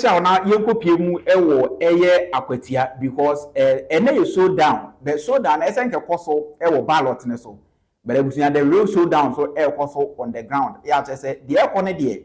Now yenko piemu ewo eye Akwatia because ene you showdown. The showdown esenke koso ewo ballot ne so. But the real showdown so e koso on the ground. Ya say the ekone de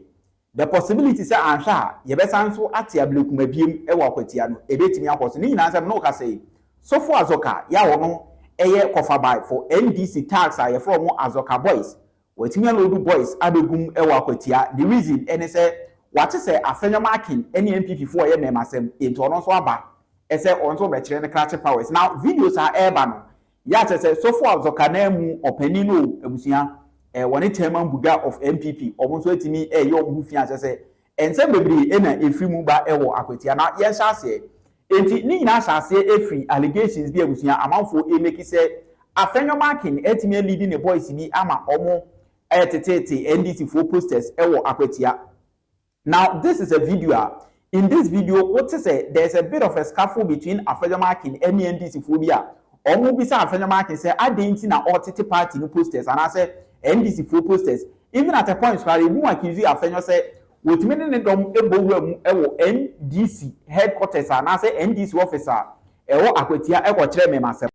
the possibility say ansha ye besan so ate ablekuma biem ewo Akwatia no ebetimi akoso ni nyina nsem no ka say so for Azorka ya wo no eye kofa by for NDC tax aye from Azorka boys. Wetimi alodu boys abegum ewo Akwatia. The reason ene say what is say Afenyo marking any NPP for ye memasem into ono so aba e say onto be kire ne crash powers. Now videos are airban ya say so for Azorka na mu opanino ebusia woni chairman Buga of NPP omo so etimi ye omo hufia say ense bebre e na efri mu ba ewo Akwatia na ye sha say enti ni nyina sha say efri allegations bi ebusia amanfo e make say Afenyo marking etimi leading the boys bi ama omo etetete NDC for posters ewo Akwatia. Now, this is a video. In this video, what to say? There's a bit of a scuffle between Afenyo marking and NDC phobia. Or maybe say Afenyo marking say, I didn't see na OTT party no posters, and I say NDC full posters. Even at a point where you accuse Afenyo say, with many dom NDC headquarters, and I say NDC officer, ewo Akwatia ewo chere me myself.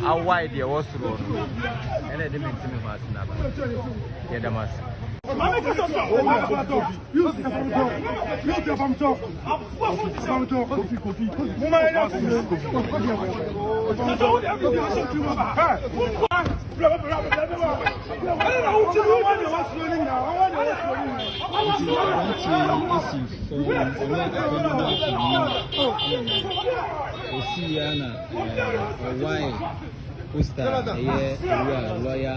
How wide the was road, and I didn't mean poster lawyer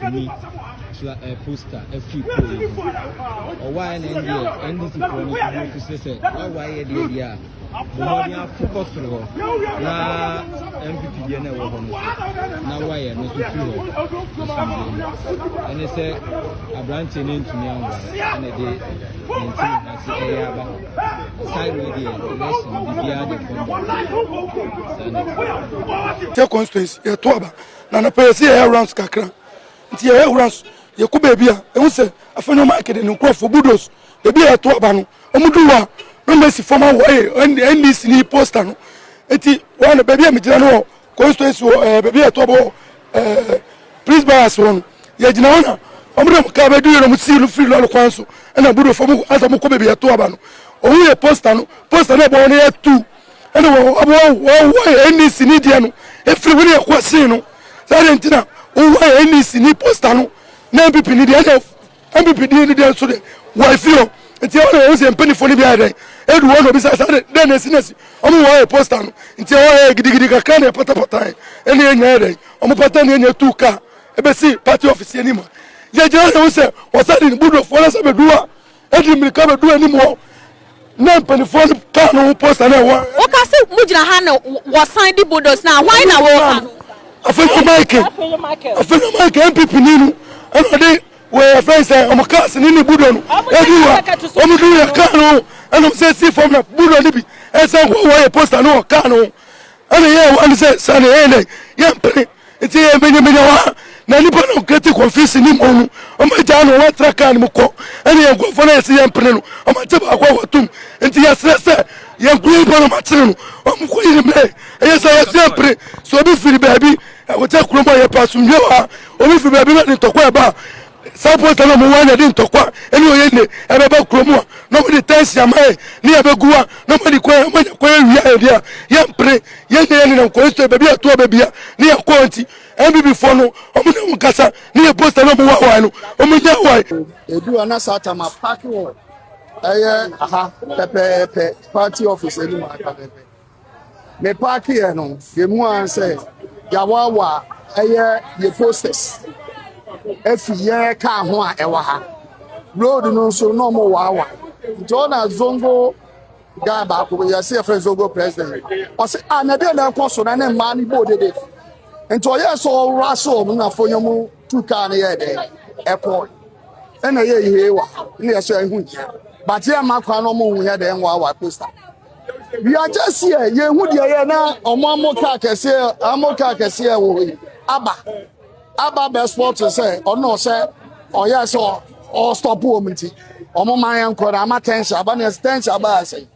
to me poster a few or why an NDC to say why the focus na NPP na why no and they say a branch in me and a day side the constituency Toba na na pay rounds kakra nti rounds ye ku bebia e hu se Afenyo market ni Kofi budos e bi Toba no omuduwa remember former NDC ni poster no enti one bebia me gina no constituency bebia Toba please bias one ye gina ona omudu ka be du no musilu free lo kwanso na budo fomu azamu ko bebia Toba no o ye poster no e bo na two ene wo NDC ni dia no e free we e kwase no Sarentina, who NDC ni poster no, NPP ni the NPP ni the so the wife you. Until all was penny for the behind. Every one of us then a sinus. I'm a poster no. Until all giddy can pata any other. I'm a pattern in your 2 car. Ebesi party office anymore. The general say was that in Budo for us a dua. Edwin come do anymore. None penny for the car no poster. Okay, say Mujina Hano was signed the Budos now. Why now? Afenyo Mike NPP ninu and they were friends cars in Budon. Omudu ya kano and I'm saying see from the Budon libi and some who post no kano and yeah one say Sunday ene yempre it's here Benjamin na nipa no get confuse ni monu o ma jano wa traka ni mko and ye go for na see yempre no o ma teba akwa watum nti ya stress ye gwe bono matire no o mko yiri me e say yempre so bi firi baby I go take Kuromo ye pass nyewa omi fi baby na ntokwa ba support na mo wan dey ntokwa eni oye ne e be ba Kuromo no mo dey tense amae ni e be guwa no mo dey kwa mo kwa wi e dia ye mpre ye ne na ko sto baby ato baby ni e ko nti MBB for no o mo na mo kasa ni e poster no mo wa no o mo nya wa edu ana sata ma park wo aha pepe party office eni ma ka pepe me park here no ye mu an say yawawa ye posters efi ye ka ho a ewa ha road no so no mo wawa Jona zongo ga ba ko ye say friend zongo president o say na dey na ko so na ne ma ni bo dede nto ye so raso mo na fonyo mu tuka na ye de airport na ye ihe wa na ye so ehun but ye ma kwa no mo hu ye de nwa poster. We are just here. Ye hu de na omomoka kese wo aba best sport say no say oya so o stop wo mti omoman enko na ma tension aba na tension aba say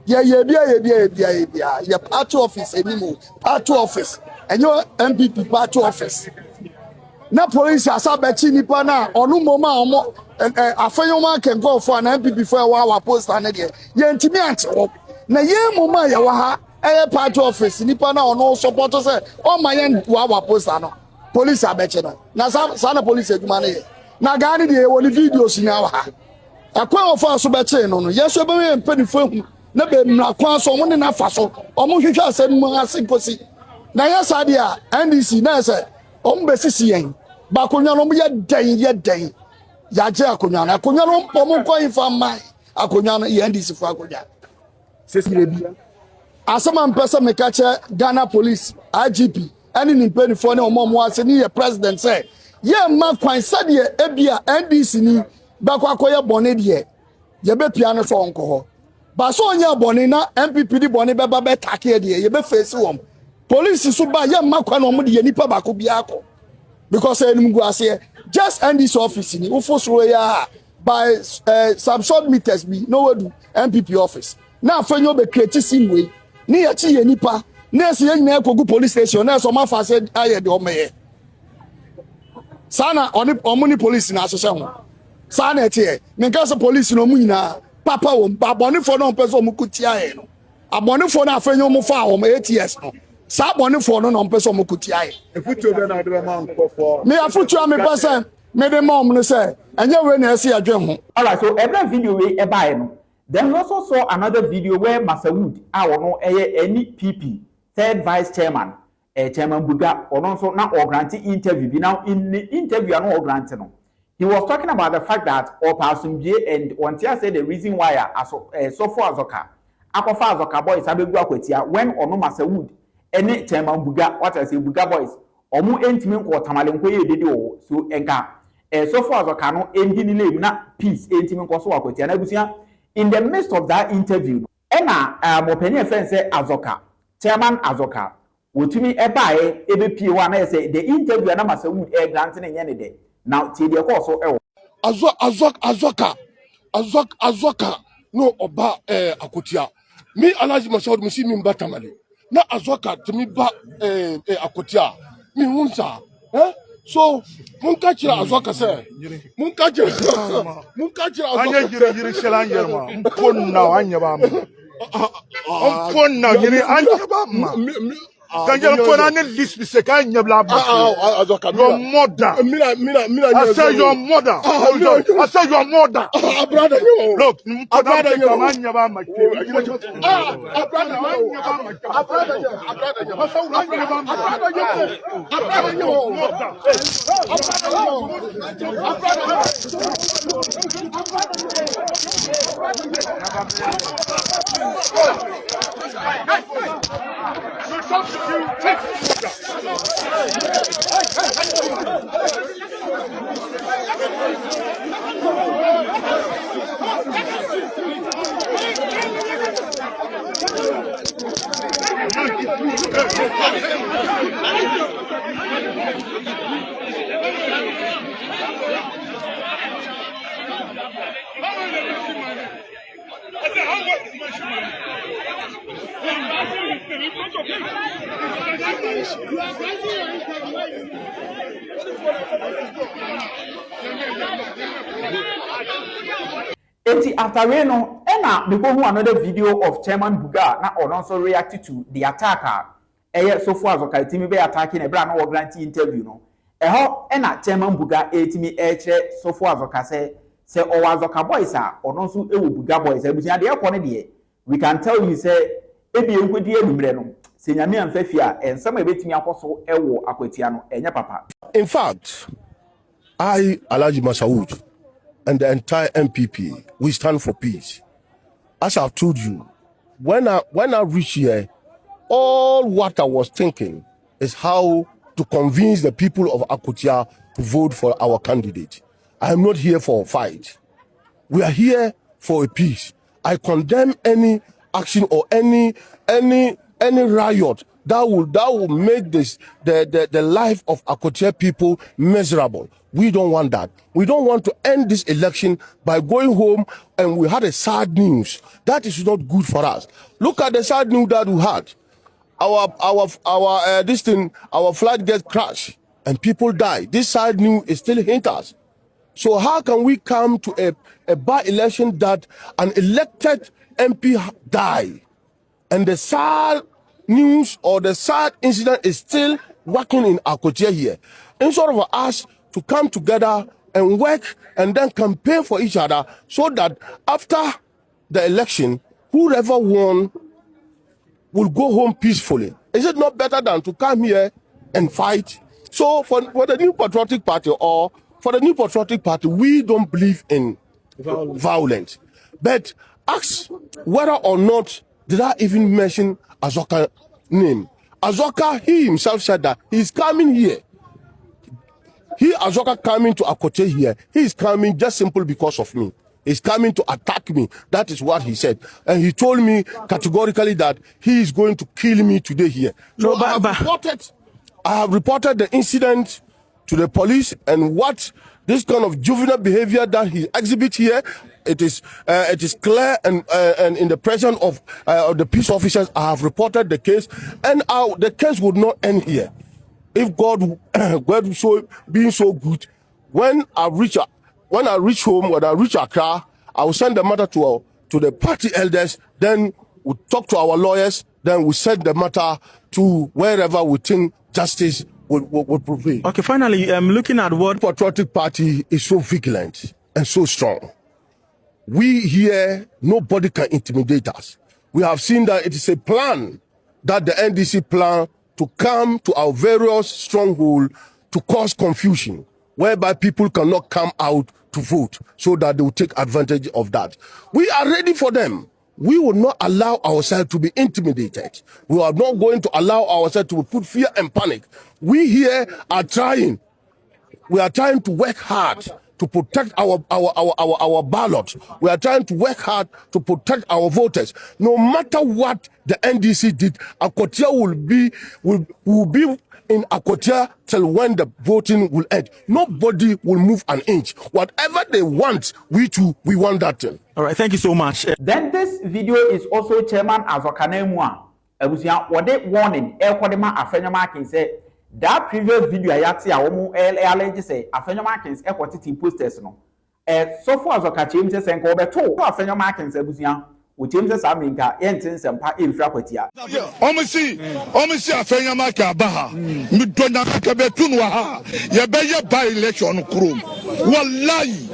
ye bia ye party office animo party office enyo NPP party office na police asabechi nipa na onu moma omo Afenyo man can go for an NPP for our poster na de ye ntimi anti na ye mama ya wa ha party office nipa na ono support say o ma ye wa poster no police abeche no na sa na police eduma na ye na ga ni de woni videos ni wa ha akwa ofa so beche no yeso be me mpanifo hu na be mra kwa so mo ne na fa so o mo hwehwe asem mu asimposi na yesa de a NDC na say o mo be sisi yen ba konwa no mo ye den ya je akonwa na akonwa no mpo mo ko ifa mai akonwa no NDC fo akonwa Asama mpesa mekache Ghana Police IGP any nimpeni for ne omo ase ni ye president say ye ma kwan sade ebia NDC ni bakwa akoye bone de ye be pia no so onko ho ba so onya bone na NPP di bone be ba be take de ye be face wom police so ba ye ma kwan no mo de ye nipa bako bia akọ because enum gu ase just NDC office ni ufo so ya by some short meters be no do NPP office na Afenyo be create simwe ni ya chi ye nipa na ese ye nyina ekogu police station na so ma fa se aye de omeye sana oni police na asese ho sana etie nka se police no mu nyina papa wo abonifo no pese omu kuti aye no abonifo na Afenyo mu fa o ma ATS no sa abonifo no pese omu kuti aye efutu be na de ma nkofo me afutu me pese me de mom no say enye we na ese adwe ho. All right, so every video we e buy no. Then we also saw another video where Masawood, our NPP, third vice chairman, Chairman Buga, or also now or granting interview. Now in the interview, I know granting. He was talking about the fact that Opasumje and Wantia said the reason why so far Azorka, Azorka boys Akwatia when Ono Masawood, any Chairman Buga, what I say Buga boys, Omu entimin ko tamalenko ye dede o so enka so far Azorka no ending name na peace entimin ko so Akwatia na busia. In the midst of that interview, Ena opinion friend say Azorka, Chairman Azorka, wotumi ebae ebepie wa na say the interview na Masawood granting nyane de. Now tie de course so Azorka no oba Akwatia. Me Alhaji Masawood mi si mi mbatamale. Na Azorka to mi ba Akwatia. Mi hunsa. So munkachira Azorka say munkachira anya yiri shelan yerma mponna anya ba ma mponna yiri anya ba ma kanjel mponna ne list bi se kan nyabla ba Azorka your mother I say your mother I say your mother brother look mponna anya ba ma After Reno, Enna, because who another video of Chairman Buga now also reacted to the attacker. So far, Azorka team be attacking a brand or granting interview. No, Enna Chairman Buga me so far Azorka say or Azorka boys are or also Buga boys. We can tell you say ebi enkodi enumre no se nyame amfafia ensam ebetimi akoso ewo Akwatia no enya papa. In fact, I Alhaji Masaud and the entire NPP, we stand for peace. As I've told you, when I reach here, all what I was thinking is how to convince the people of Akwatia to vote for our candidate. I am not here for a fight. We are here for a peace. I condemn any action or any riot that will make the life of Akwatia people miserable. We don't want that. We don't want to end this election by going home and we had a sad news. That is not good for us. Look at the sad news that we had. Our flight gets crashed and people die. This sad news is still hitting us. So how can we come to a by-election that an elected MP die and the sad news or the sad incident is still working in Akwatia here? Instead of us to come together and work and then campaign for each other so that after the election, whoever won will go home peacefully. Is it not better than to come here and fight? So for the New Patriotic Party or for the New Patriotic Party, we don't believe in violence. But ask whether or not did I even mention Azorka's name. Azorka, he himself said that he's coming here. Azorka coming to Akwatia here, he is coming just simply because of me. He's coming to attack me. That is what he said. And he told me categorically that he is going to kill me today here. So I have reported the incident to the police and what this kind of juvenile behavior that he exhibits here, it is clear and in the presence of the peace officers, I have reported the case and the case would not end here. If God being so good, when I reach home, when I reach Accra, I will send the matter to the party elders. Then we talk to our lawyers. Then we send the matter to wherever we think justice will prevail. Okay, finally, looking at what Patriotic Party is so vigilant and so strong. We here, nobody can intimidate us. We have seen that it is a plan that the NDC plan to come to our various strongholds to cause confusion, whereby people cannot come out to vote so that they will take advantage of that. We are ready for them. We will not allow ourselves to be intimidated. We are not going to allow ourselves to put fear and panic. We here are trying. We are trying to work hard to protect our ballot. We are trying to work hard to protect our voters. No matter what the NDC did, Akwatia will be in Akwatia till when the voting will end. Nobody will move an inch. Whatever they want, we want that thing. All right, thank you so much. Then this video is also Chairman Azorka Nemua. What they warning, Afenyo marking say that previous video I had say Afenyo markings Ekosiisen posters no. So far Azorka Chairman says and go back to Afenyo markings we change the Saminka, Entins and Pa in Akwatia. Omisi Afenyo marka baha. Midona kabetunwa. Ye be ye by election krum. Wallahi.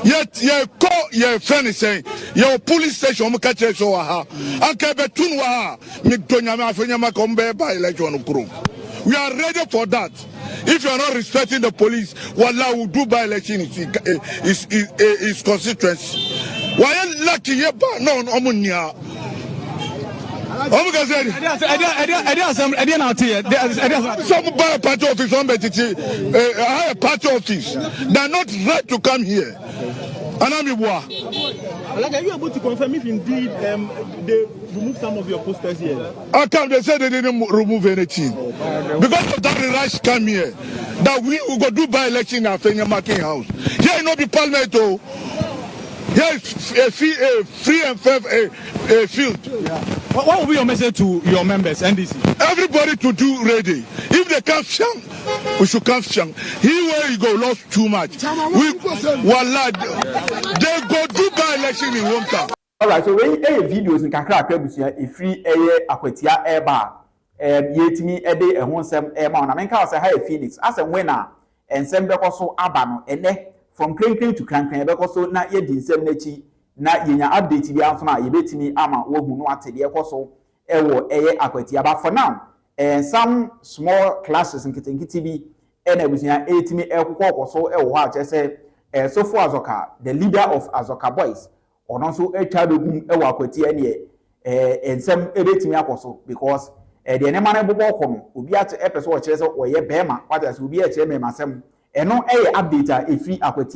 Yet ye call ye friend saying your police station catch so ha. Ankabetunwa. Midona Afenyo marka by election krum. We are ready for that. If you are not respecting the police, Wallah will do by election is constituency. Why lucky no omunia? some buy party office, some higher party office. They're not right to come here. And I'm Like, are you able to confirm if indeed they removed some of your posters here? How come they said they didn't remove anything? Because of that rush come here. That we will go do by-election in Afenyo Marking House. Here no be parliament though. Here is a free and fair field. Yeah. What will be your message to your members, NDC? Everybody to do ready. If they can't shang, we should come shang. Here where you go lost too much. We they go do by-election in Wonka. Alright, so when videos in Kakra Kebusia, a free Akwatia airbar, yetimi ede a honsem airman. I mean, I say, hey, Phoenix, as a winner, and send back also Abano, and from cranking to cranking, back also not yet in Semnechi, not in your update, the answer, you bet me, Ama, who know the Ekoso, Akwatia. But for now, and some small classes in TV, and it was in 18 or so, I say, so for Azorka, the leader of Azorka boys. Or also a child of Akwatia and some editing apostle because the Nemana Bokom will be at episode or Bema, what as will be a chairman, and no update if free Akwatia.